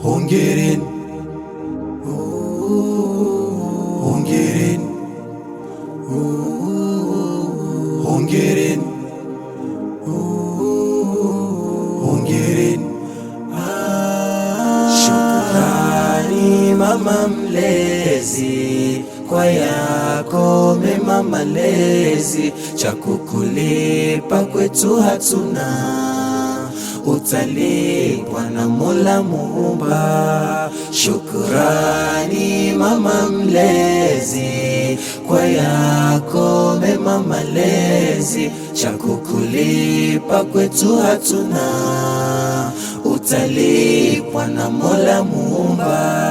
hongereni, hongereni, hongereni, hongereni. Shukurani mama mlezi, kwa yako mema malezi, cha kukulipa kwetu hatuna, utalipwa na Mola Muumba. Shukurani mama mlezi, kwa yako mema malezi, cha kukulipa kwetu hatuna, utalipwa na Mola Muumba.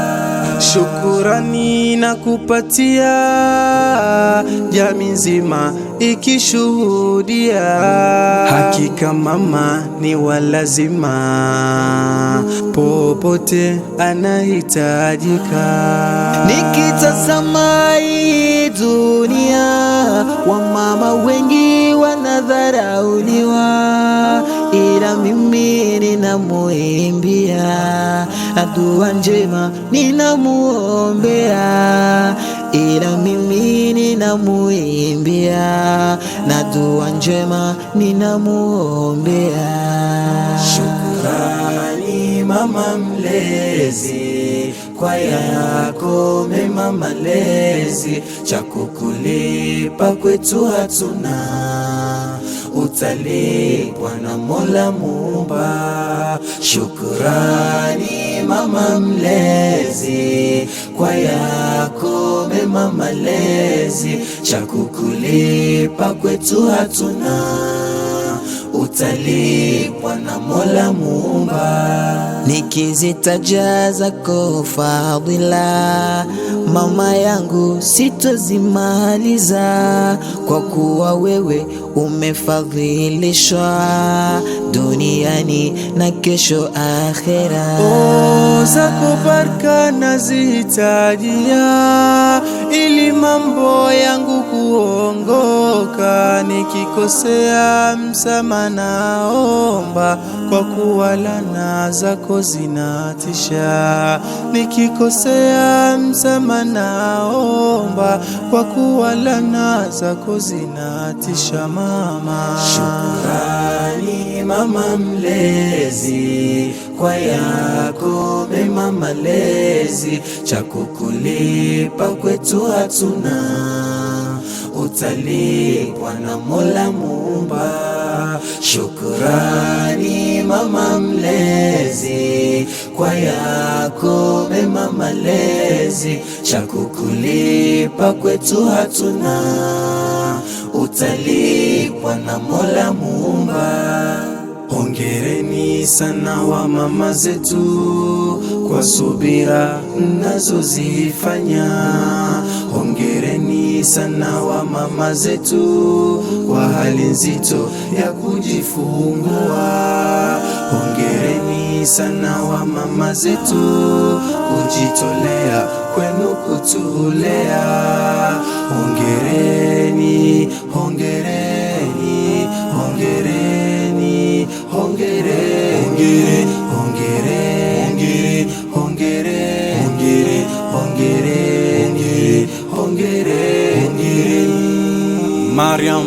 Shukurani na kupatia, jamii nzima ikishuhudia, hakika mama ni walazima, popote anahitajika. Nikitazama hii dunia, wamama wengi wanadharauliwa, ila mimi ninamuimbia, dua njema ninamuombea, ila mimi ninamuimbia, na dua njema ninamuombea. Shukurani mama mlezi, kwa yako mema malezi, cha kukulipa kwetu hatuna, utalipwa na Mola Muumba. Shukurani mama mlezi, kwa yako mema malezi, cha kukulipa kwetu hatuna, utalipwa na Mola Muumba. Nikizitaja zako fadhila, mama yangu sitozimaliza, kwa kuwa wewe umefadhilishwa duniani na kesho akhera. Zako baraka nazihitajia, ili mambo yangu kuongoka, nikikosea msamaha naomba, kwa kuwa laana zako zinatisha. Nikikosea msamaha naomba, kwa kuwa laana zako zinatisha mama. Shukrani mama mlezi, kwa yako mema malezi, cha kukulipa kwetu hatuna, utalipwa na Mola Muumba. Shukrani mama mlezi, kwa yako mema malezi, cha kukulipa kwetu hatuna, utalipwa na Mola Muumba. Hongereni sana wa mama zetu, kwa subira mnazozifanya. Hongereni sana wa mama zetu, kwa hali nzito ya kujifungua. Hongereni sana wa mama zetu, kujitolea kwenu kutulea. Hongereni, hongereni, hongereni, hongereni, hongereni, hongereni, hongereni, hongereni. Mariam